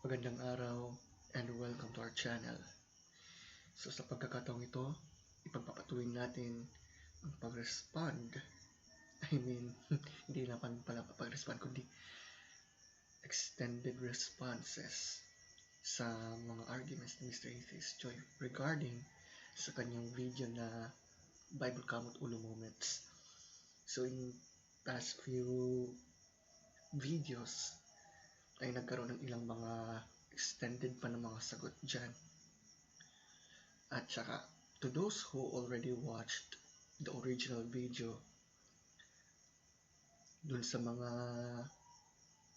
Magandang araw and welcome to our channel. So sa pagkakataong ito, ipagpapatuloy natin ang pag-respond. Hindi naman pala pag-respond kundi extended responses sa mga arguments ni Mr. Atheist Joy regarding sa kanyang video na Bible Kamot Ulo Moments. So in past few videos ay nagkaroon ng ilang mga extended pa ng mga sagot dyan. At saka, to those who already watched the original video, dun sa mga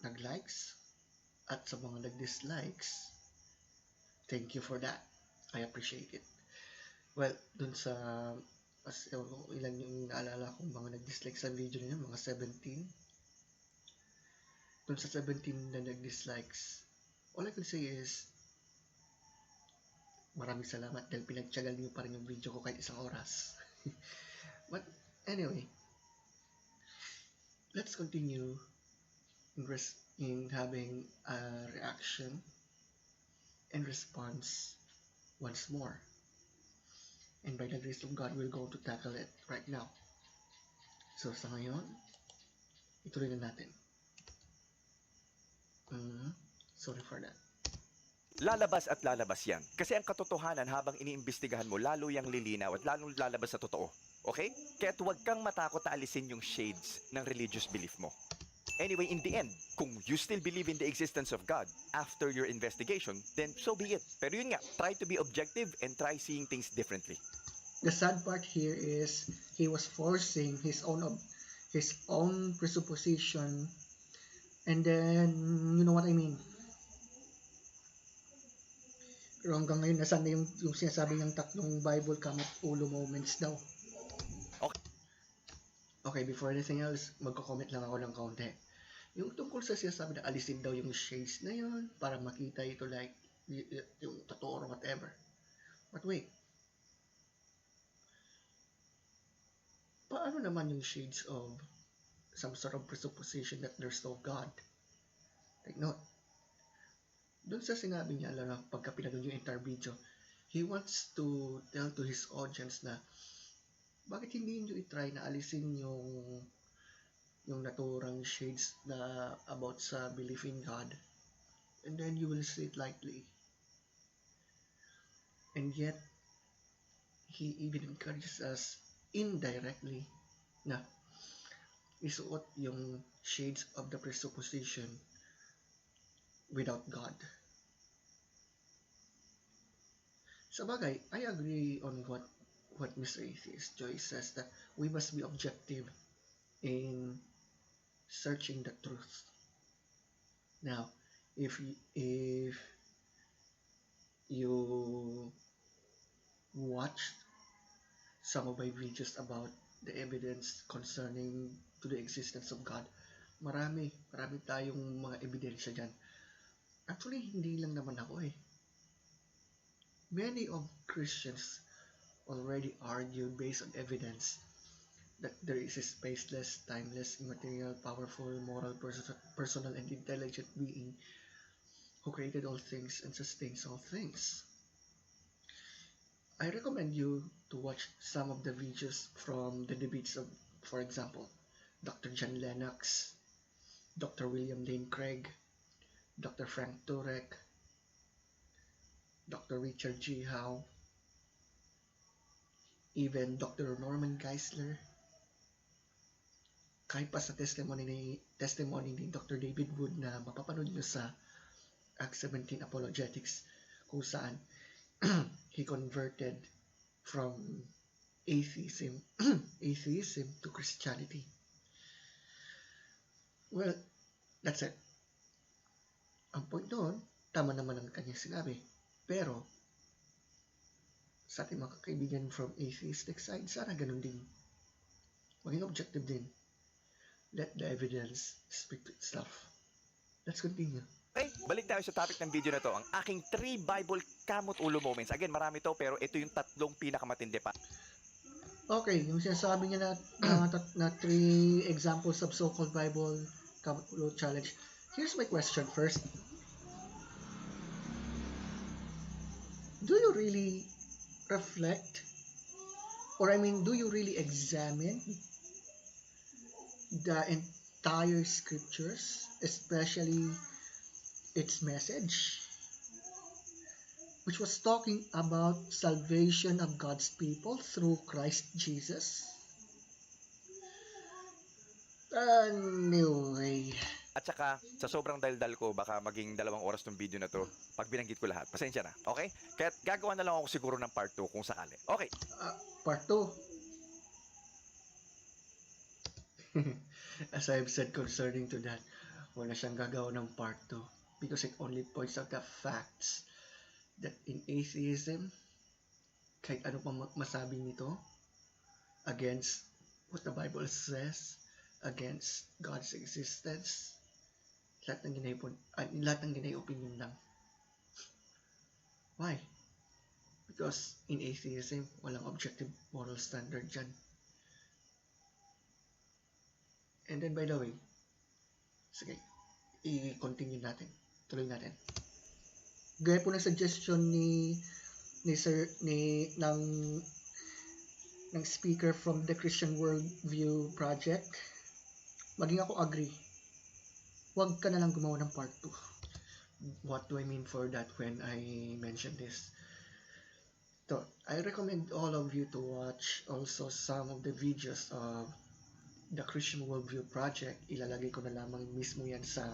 nag-likes at sa mga nag-dislikes, thank you for that. I appreciate it. Well, dun sa ilan yung naalala kong mga nag-dislike sa video niya, mga 17. Dun sa 17 na nag-dislikes, all I can say is, maraming salamat dahil pinagtyagal niyo pa rin yung video ko kahit isang oras. But anyway, let's continue in having a reaction and response once more. And by the grace of God, we're going to tackle it right now. So sa ngayon, ituloy na natin. Sorry for that. Lalabas at lalabas yan. Kasi ang katotohanan habang iniimbestigahan mo, lalo yang lilinaw at lalong lalabas sa totoo. Okay? Kaya't huwag kang matakot na alisin yung shades ng religious belief mo. Anyway, in the end, kung you still believe in the existence of God after your investigation, then so be it. Pero yun nga, try to be objective and try seeing things differently. The sad part here is he was forcing his own presupposition, and then you know what I mean. Pero hanggang ngayon, nasaan na yung sinasabi niyang tatlong Bible Kamot Ulo Moments daw. Okay, before anything else, magko-comment lang ako ng kaunti. Yung tungkol sa sinasabi na alisin daw yung shades na yun para makita ito like yung totoo or whatever. But wait. Paano naman yung shades of some sort of presupposition that there's no God? Take note. Doon sa sinabi niya, alam na pagka pinanood yung entire video, he wants to tell to his audience na bakit hindi nyo i-try na alisin yung naturang shades na about sa belief in God, and then you will see it lightly. And yet, he even encourages us indirectly na isuot yung shades of the presupposition without God. Sa bagay, I agree on what Mr. Atheist Joy says, that we must be objective in searching the truth. Now, if you watched some of my videos about the evidence concerning to the existence of God, marami tayong mga ebidensya dyan. Actually, hindi lang naman ako Many of Christians already argue based on evidence that there is a spaceless, timeless, immaterial, powerful, moral, personal, and intelligent being who created all things and sustains all things. I recommend you to watch some of the videos from the debates of, for example, Dr. John Lennox, Dr. William Lane Craig, Dr. Frank Turek, Dr. Richard G. Howe, even Dr. Norman Geisler, kahit pa sa testimony ni Dr. David Wood na mapapanood nyo sa Acts 17 Apologetics, kung saan he converted from atheism to Christianity. Well, that's it. Ang point doon, tama naman ang kanyang sinabi. Pero, sa ating mga kaibigan from atheistic side, sana ganun din. Maging objective din. Let the evidence speak to itself. Let's continue. Okay, balik tayo sa topic ng video na to. Ang aking 3 Bible Kamot Ulo Moments. Again, marami to, pero ito yung 3 pinakamatindi pa. Okay, yung sinasabi niya na 3 examples of so-called Bible Kamot Ulo challenge. Here's my question first. do you really reflect, or I mean, do you really examine the entire scriptures, especially its message, which was talking about salvation of God's people through Christ Jesus? Anyway, At saka, sa sobrang daldal ko, baka maging 2 oras tong video na to pag binanggit ko lahat. Pasensya na, okay? Kaya gagawa na lang ako siguro ng part 2 kung sakali. Okay. part 2. As I've said concerning to that, wala siyang gagawa ng part 2 because it only points out the facts that in atheism, kahit ano pa masabi nito, against what the Bible says, against God's existence, lahat ng ginay opinion lang. Why? Because in atheism, walang objective moral standard dyan. And then, by the way, sige, i-continue natin. Tuloy natin. Gaya po ng suggestion ng speaker from the Christian Worldview Project, maging ako agree. Huwag ka na lang gumawa ng part 2. What do I mean for that when I mention this? So, I recommend all of you to watch also some of the videos of the Christian Worldview Project. Ilalagay ko na lamang mismo yan sa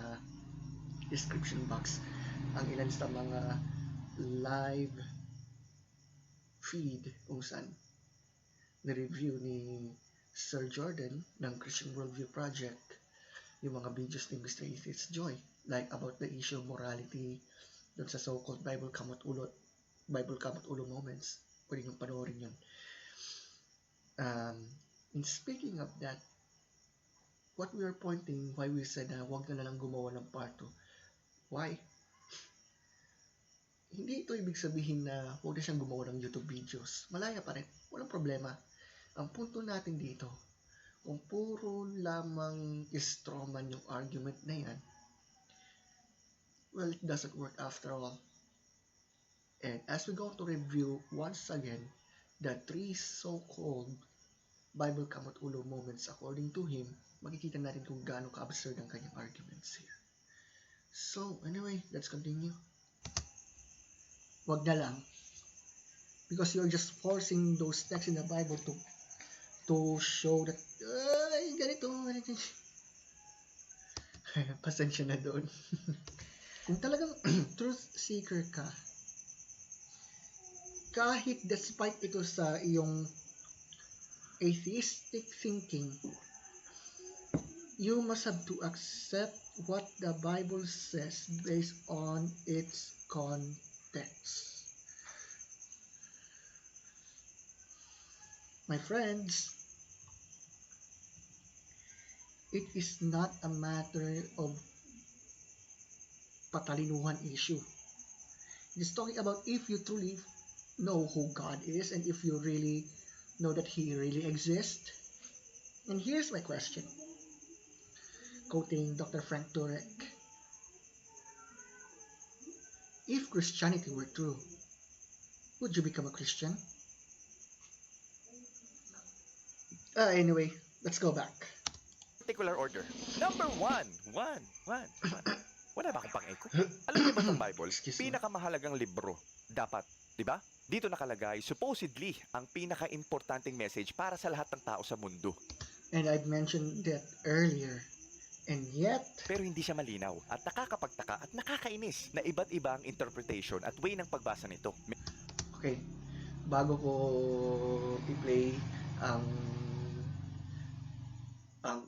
description box. Ang ilan sa mga live feed kung saan na-review ni Sir Jordan ng Christian Worldview Project yung mga videos ni Mr. Atheist Joy, like about the issue of morality dun sa so-called Bible Kamot Ulo moments. Pwede nyo panoorin yun. In speaking of that, what we are pointing, why we said na huwag na lang gumawa ng part 2. Why? Hindi ito ibig sabihin na huwag na siyang gumawa ng YouTube videos. Malaya pa rin. Walang problema. Ang punto natin dito, kung puro lamang strawman yung argument na yan, well, it doesn't work after all. And as we go to review once again the 3 so-called Bible Kamot Ulo moments according to him, makikita natin kung gaano ka-absurd ang kanyang arguments here. So, anyway, let's continue. Wag na lang. Because you're just forcing those texts in the Bible to show that, ay, ganito. Pasensya na doon. Kung talagang truth seeker ka, kahit despite ito sa iyong atheistic thinking, you must have to accept what the Bible says based on its context. My friends, it is not a matter of patalinuhan issue. It is talking about if you truly know who God is and if you really know that He really exists. And here's my question, quoting Dr. Frank Turek. If Christianity were true, would you become a Christian? Anyway, let's go back. Particular order. Number 1. Wala ba akong pang-echo? Alam niyo ba itong Bible? Pinakamahalagang libro. Dapat, di ba? Dito nakalagay, supposedly, ang pinaka-importanting message para sa lahat ng tao sa mundo. And I've mentioned that earlier. And yet, pero hindi siya malinaw at nakakapagtaka at nakakainis na iba't iba ang interpretation at way ng pagbasa nito. Okay, bago ko i-play ang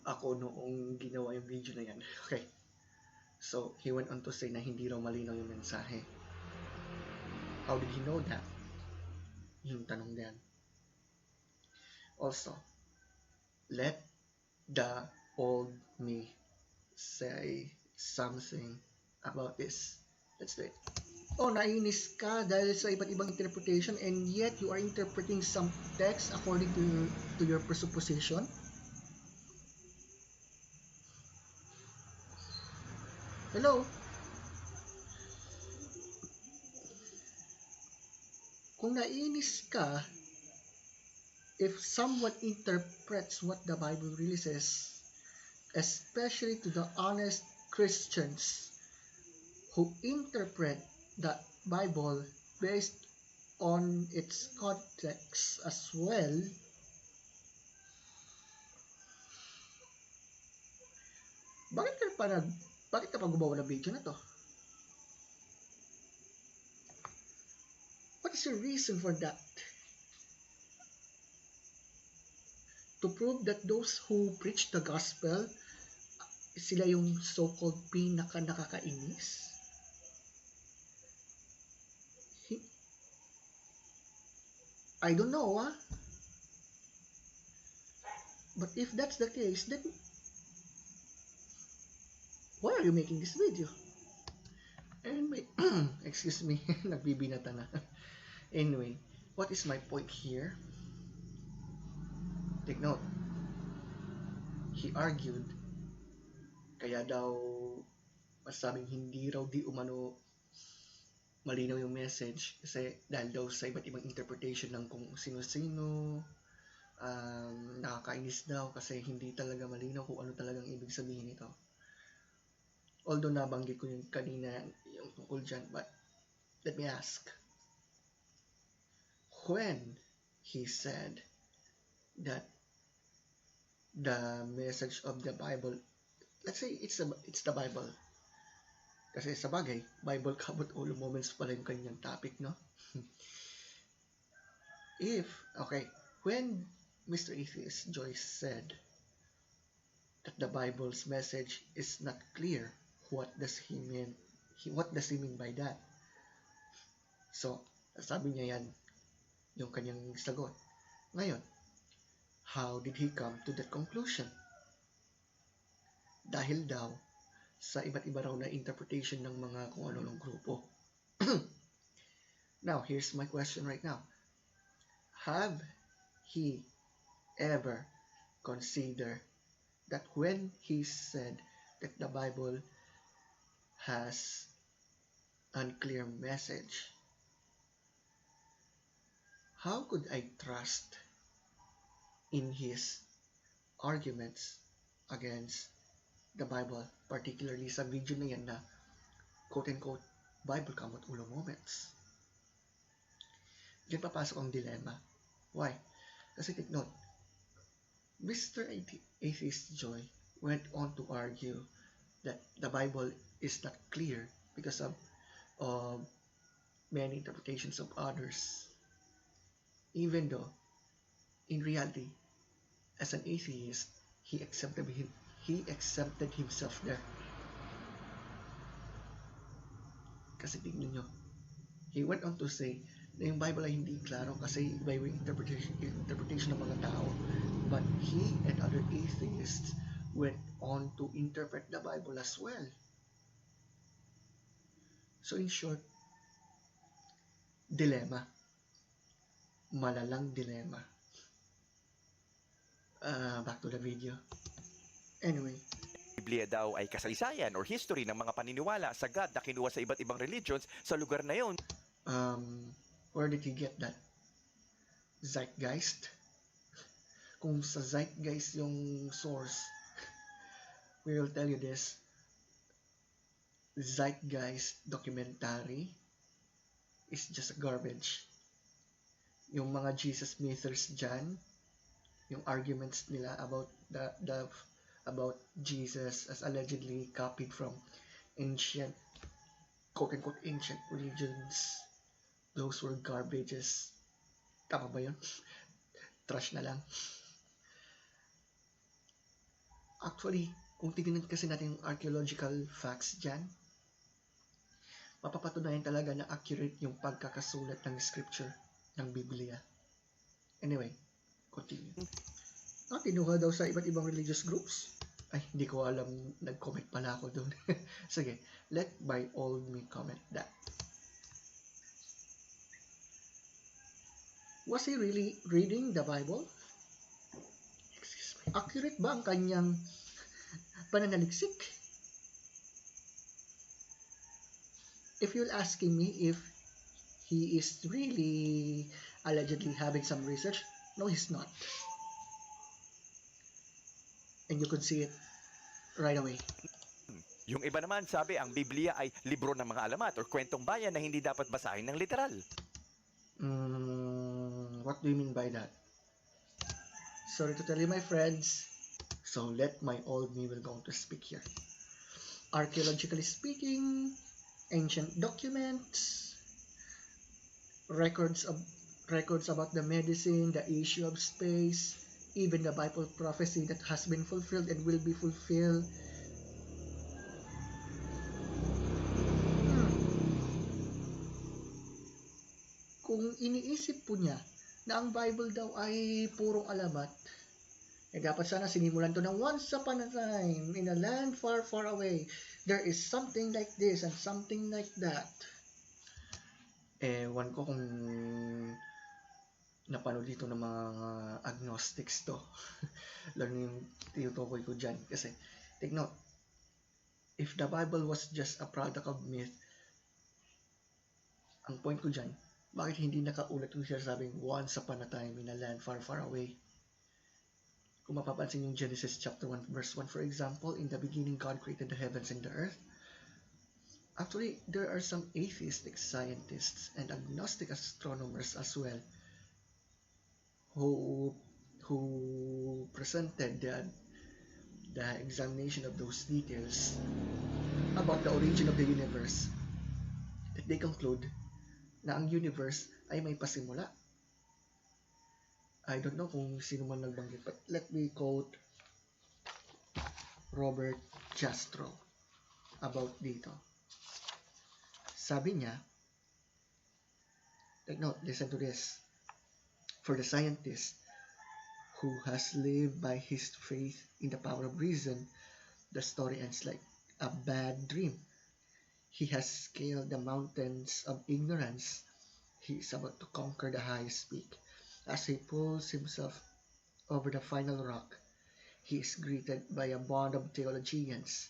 ako noong ginawa yung video na yan. Okay. So, he went on to say na hindi raw malinaw yung mensahe. How did he know that? Yung tanong na yan. Also, let the old me say something about this. Let's do it. Oh, nainis ka dahil sa iba't ibang interpretation and yet you are interpreting some text according to your presupposition? Hello? kung naiinis ka, if someone interprets what the Bible really says, especially to the honest Christians who interpret the Bible based on its context as well, bakit ka pa nag bakit ka pa gumawa ng video na to? What is your reason for that? To prove that those who preach the gospel, sila yung so-called nakakainis? I don't know, ah. But if that's the case, then why are you making this video? Anyway, excuse me, nagbibinata na. Anyway, what is my point here? Take note. He argued, kaya daw masabing hindi raw di umano malinaw yung message kasi dahil daw sa iba't ibang interpretation ng kung sino-sino, nakakainis daw kasi hindi talaga malinaw kung ano talagang ibig sabihin nito. Although nabanggit ko yung kanina yung tungkol dyan, but let me ask, when he said that the message of the Bible, let's say it's the Bible, kasi sa bagay, Bible Kabut Ulo Moments pala yung kanyang topic, no? When Mr. Atheist Joyce said that the Bible's message is not clear, what does he mean? What does he mean by that? So, sabi niya yan, yung kanyang sagot. Ngayon, how did he come to that conclusion? Dahil daw sa iba't iba raw na interpretation ng mga kung ano ng grupo. Now, here's my question right now. Have he ever considered that when he said that the Bible has unclear message, how could I trust in his arguments against the Bible, particularly sa video na yan na quote-unquote Bible Kamot Ulo Moments? Diyan papasok ang dilemma. Why? Kasi take note, Mr. Atheist Joy went on to argue that the Bible is not clear because of many interpretations of others. Even though, in reality, as an atheist, he accepted himself there. Kasi tignan nyo, he went on to say na yung Bible ay hindi klaro kasi iba yung interpretation ng mga tao. But he and other atheists went on to interpret the Bible as well. So in short, dilemma. Malalang dilemma. Back to the video. Anyway, Biblia daw ay kasaysayan or history ng mga paniniwala sa God na kinuha sa iba't ibang religions sa lugar na yon. Where did he get that? Zeitgeist? Kung sa Zeitgeist yung source, we will tell you this. Zeitgeist documentary is just garbage. Yung mga Jesus mythers dyan, yung arguments nila about about Jesus as allegedly copied from ancient, quote-unquote ancient religions, those were garbages. Tama ba yun? Trash na lang. Actually, kung tignan kasi natin yung archaeological facts dyan, mapapatunayan talaga na accurate yung pagkakasulat ng scripture ng Biblia. Anyway, continue. Kinuha daw sa iba't ibang religious groups. Ay, hindi ko alam, nag-comment pala ako doon. Sige, let by all me comment that. Was he really reading the Bible? Excuse me. Accurate ba ang kanyang pananaliksik? If you're asking me if he is really allegedly having some research. No, he's not. And you could see it right away. Yung iba naman sabi ang Biblia ay libro ng mga alamat or kwentong bayan na hindi dapat basahin ng literal. What do you mean by that? Sorry to tell you, my friends. So let my old me will go to speak here. Archaeologically speaking, ancient documents, records about the medicine, the issue of space, even the Bible prophecy that has been fulfilled and will be fulfilled. Kung iniisip po niya na ang Bible daw ay purong alamat, dapat sana sinimulan to ng once upon a time in a land far, far away. There is something like this and something like that. Ewan ko kung napanood dito ng mga agnostics to. Lalo yung tinutukoy ko dyan. Kasi, take note, if the Bible was just a product of myth, ang point ko dyan, bakit hindi nakaulat yung sinasabing once upon a time in a land far, far away? Kung mapapansin yung Genesis chapter 1 verse 1, for example, in the beginning God created the heavens and the earth. Actually, there are some atheistic scientists and agnostic astronomers as well who presented the examination of those details about the origin of the universe, that they conclude na ang universe ay may pasimula. I don't know kung sino man nagbanggit, but let me quote Robert Jastrow about dito. Sabi niya, take note, listen to this. For the scientist who has lived by his faith in the power of reason, the story ends like a bad dream. He has scaled the mountains of ignorance. He is about to conquer the highest peak. As he pulls himself over the final rock, he is greeted by a band of theologians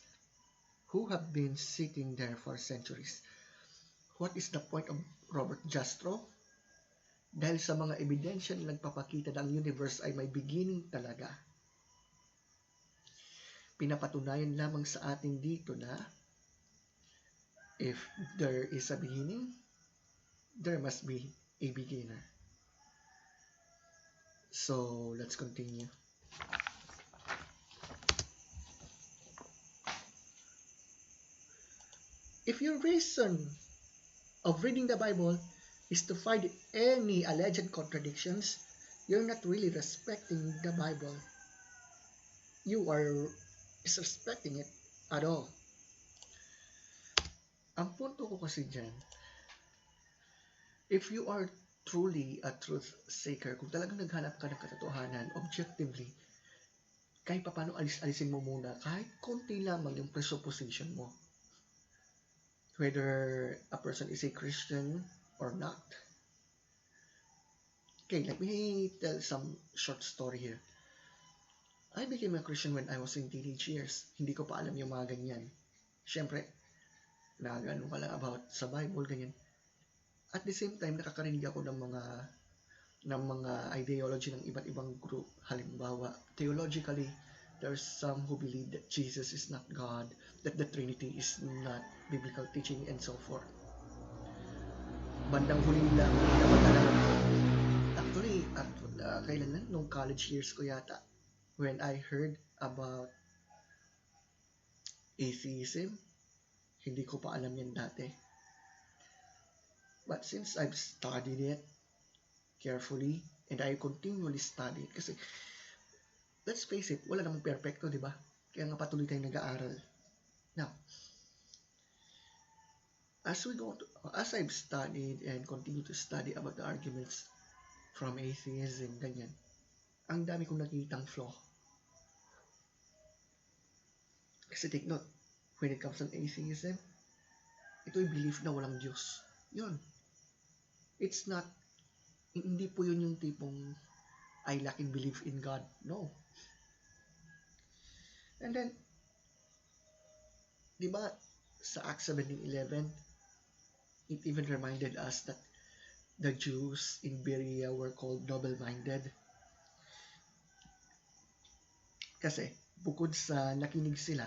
who have been sitting there for centuries. What is the point of Robert Jastrow? Dahil sa mga ebidensya na nagpapakita na ang universe ay may beginning talaga. Pinapatunayan lamang sa atin dito na if there is a beginning, there must be a beginner. So, let's continue. If your reason of reading the Bible is to find any alleged contradictions, you're not really respecting the Bible. You are disrespecting it at all. Ang punto ko kasi dyan, if you are truly a truth seeker, kung talagang naghanap ka ng katotohanan objectively, kahit paano alisin mo muna kahit konti lamang yung presupposition mo, whether a person is a Christian or not. Okay, let me tell some short story here. I became a Christian when I was in teenage years. Hindi ko pa alam yung mga ganyan. Siyempre, nagano ka lang about sa Bible, ganyan. At the same time, nakakarinig ako ng mga ideology ng iba't ibang group. Halimbawa, theologically, there's some who believe that Jesus is not God, that the Trinity is not biblical teaching, and so forth. Bandang huli lang, actually, kailan lang, nung college years ko yata, when I heard about atheism, hindi ko pa alam yan dati. But since I've studied it carefully, and I continually study it, kasi, let's face it, wala namang perfecto, di ba? Kaya nga patuloy tayong nag-aaral. Now, as I've studied and continue to study about the arguments from atheism, ganyan, ang dami kong nakikitang flaw. Kasi take note, when it comes to atheism, ito'y belief na walang Diyos. Yun. It's not, hindi po yun yung tipong I lack in belief in God. No. And then, di ba, sa Acts 17:11, it even reminded us that the Jews in Berea were called noble-minded? Kasi bukod sa nakinig sila,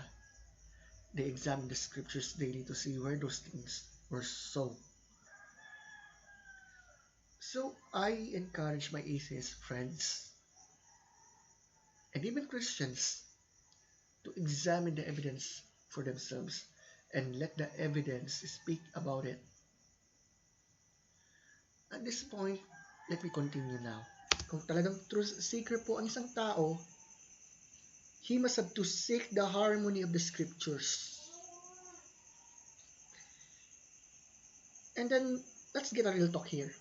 they examined the scriptures daily to see where those things were so. So I encourage my atheist friends and even Christians to examine the evidence for themselves and let the evidence speak about it. At this point, let me continue now. Kung talagang truth seeker po ang isang tao, he must have to seek the harmony of the scriptures. And then, let's get a real talk here.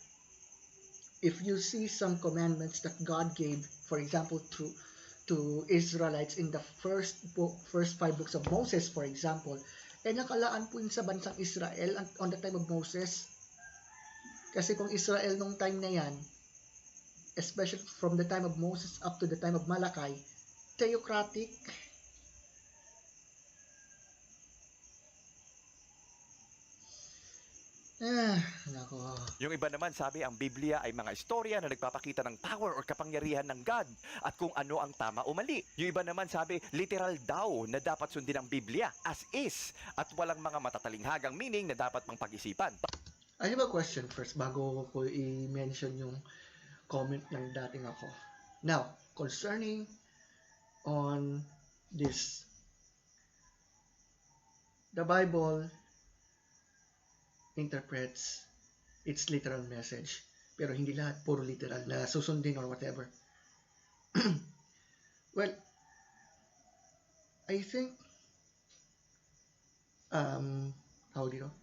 If you see some commandments that God gave, for example, to Israelites in the first 5 books of Moses, for example, nakalaan po yun sa bansang Israel on the time of Moses. Kasi kung Israel nung time na yan, especially from the time of Moses up to the time of Malachi, theocratic. Nako. Yung iba naman sabi ang Biblia ay mga istorya na nagpapakita ng power or kapangyarihan ng God at kung ano ang tama o mali. Yung iba naman sabi literal daw na dapat sundin ang Biblia as is at walang mga matatalinghagang meaning na dapat pang pag-isipan. I have a question first bago ko i-mention yung comment ng dating ako. Now, concerning on this, the Bible interprets its literal message. Pero hindi lahat puro literal na susundin or whatever. Well, I think how do you know?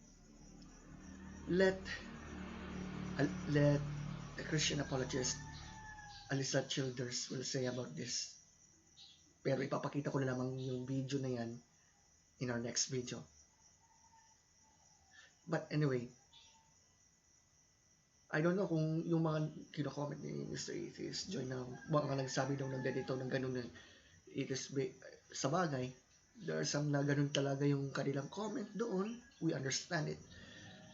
Let the Christian apologist Alyssa Childers will say about this. Pero ipapakita ko na lamang yung video na yan in our next video. But anyway, I don't know kung yung mga kino-comment ni Mr. Atheist Joy na mga nagsabi daw ng ganito, ng ganun na it is sa bagay, there are some na ganun talaga yung kanilang comment doon. We understand it.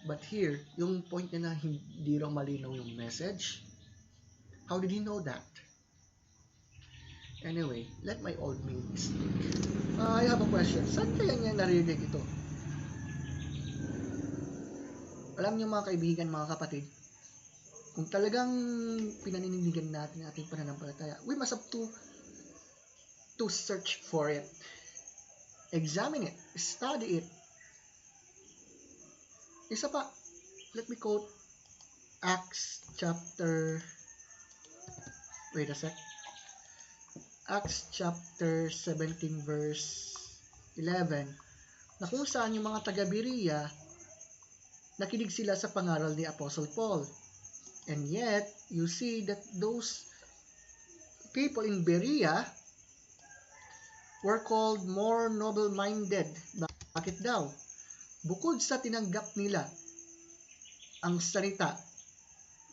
But here, yung point niya na hindi raw malinaw yung message, how did he know that? Anyway, let my old me speak. I have a question. Saan kaya niya narinig ito? Alam niyo mga kaibigan, mga kapatid, kung talagang pinaninigan natin ang ating pananampalataya, we must have to search for it. Examine it. Study it. Isa pa, let me quote Acts chapter 17 verse 11 na kung saan yung mga taga-Berea nakinig sila sa pangaral ni Apostle Paul. And yet, you see that those people in Berea were called more noble-minded. Bakit daw? Bukod sa tinanggap nila ang salita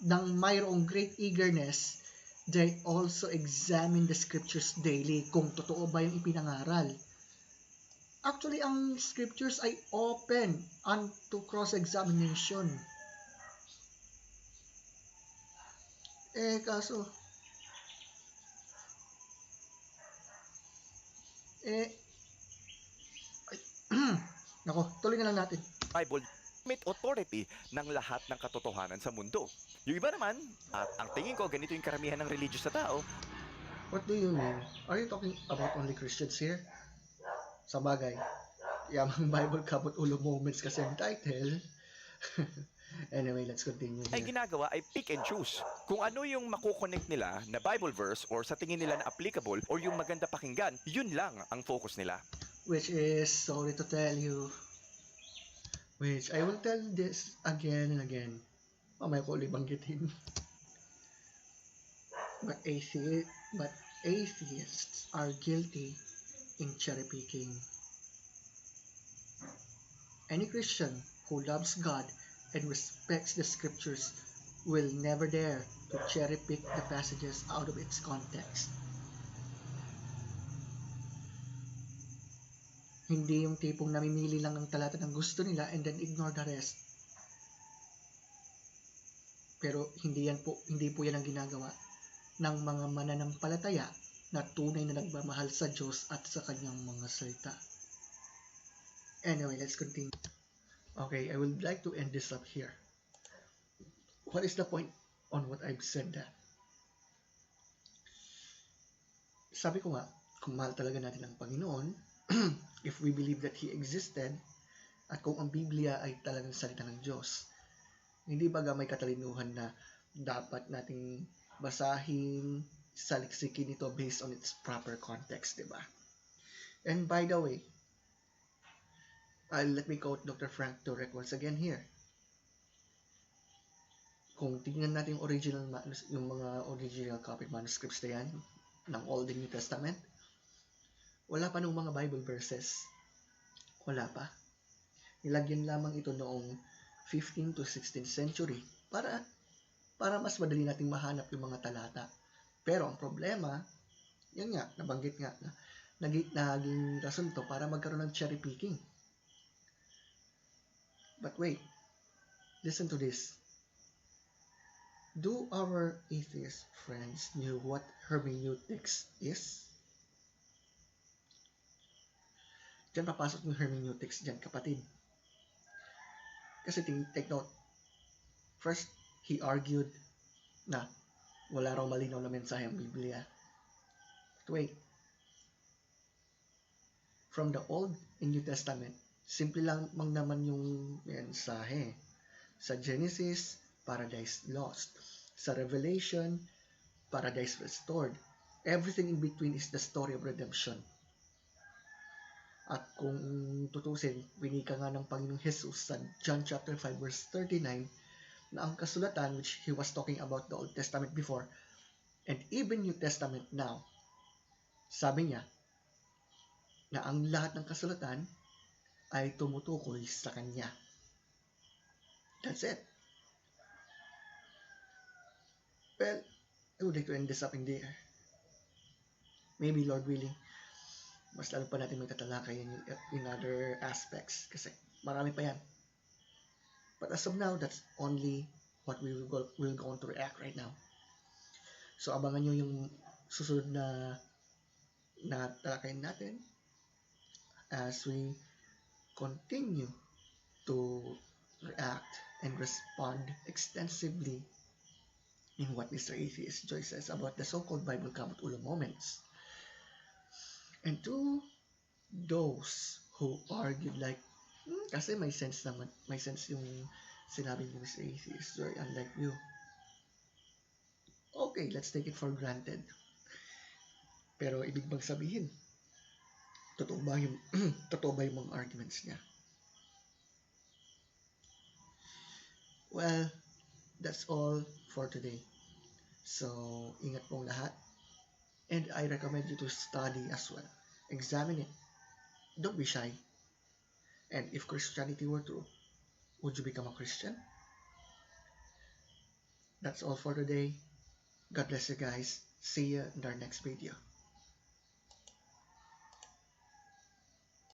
ng mayroong great eagerness, they also examine the scriptures daily kung totoo ba yung ipinangaral. Actually, ang scriptures ay open unto cross-examination. Kaso, nako, tuloy na lang natin. Bible with authority ng lahat ng katotohanan sa mundo. Yung iba naman, at ang tingin ko ganito yung karamihan ng religious na tao. What do you mean? Are you talking about only Christians here? Sa bagay, yamang Bible kabot ulo moments kasi ang title. Anyway, let's continue Ay here. ginagawa ay pick and choose. Kung ano yung makukonect nila na Bible verse or sa tingin nila na applicable or yung maganda pakinggan, yun lang ang focus nila. Which is, sorry to tell you, which I will tell this again and again. Mamaya ko ulit banggitin. But atheists are guilty in cherry picking. Any Christian who loves God and respects the scriptures will never dare to cherry pick the passages out of its context. Hindi yung tipong namimili lang ng talata ng gusto nila and then ignore the rest. Pero hindi po yan ang ginagawa ng mga mananampalataya na tunay na nagmamahal sa Diyos at sa kanyang mga salita. Anyway, let's continue. Okay, I would like to end this up here. What is the point on what I've said that? Sabi ko nga, kung mahal talaga natin ang Panginoon, if we believe that He existed, at kung ang Biblia ay talagang salita ng Diyos, hindi baga may katalinuhan na dapat nating basahin, saliksikin ito based on its proper context, diba? And by the way, let me quote Dr. Frank Turek once again here. Kung tingnan natin yung mga original copy manuscripts na yan, ng Old and New Testament, wala pa nung mga Bible verses. Wala pa. Nilagyan lamang ito noong 15th to 16th century para mas madali nating mahanap yung mga talata. Pero ang problema, yun nga, nabanggit nga, naging rason to para magkaroon ng cherry picking. But wait, listen to this. Do our atheist friends know what hermeneutics is? Diyan papasok yung hermeneutics dyan, kapatid. Kasi take note. First, he argued na wala raw malinaw na mensahe ang Biblia. But wait. From the Old and New Testament, simple lang naman yung mensahe. Sa Genesis, paradise lost. Sa Revelation, paradise restored. Everything in between is the story of redemption. At kung tutusin, winika nga ng Panginoong Jesus sa John chapter 5 verse 39 na ang kasulatan, which he was talking about the Old Testament before, and even New Testament now, sabi niya na ang lahat ng kasulatan ay tumutukoy sa Kanya. That's it. Well, I would like to end this up in there. Maybe, Lord willing, mas lalo pa natin may tatalakay in other aspects kasi marami pa yan. But as of now, that's only what we're going to react right now. So, abangan nyo yung susunod na talakayin natin as we continue to react and respond extensively in what Mr. Atheist Joy says about the so-called Bible Kamot Ulo moments. And to those who argued like, kasi may sense yung sinabi ni Mr. Atheist Joy, unlike you. Okay, let's take it for granted. Pero ibig bang sabihin, totoo ba yung mga arguments niya? Well, that's all for today. So, ingat pong lahat. And I recommend you to study as well. Examine it. Don't be shy. And if Christianity were true, would you become a Christian? That's all for today. God bless you guys. See you in our next video.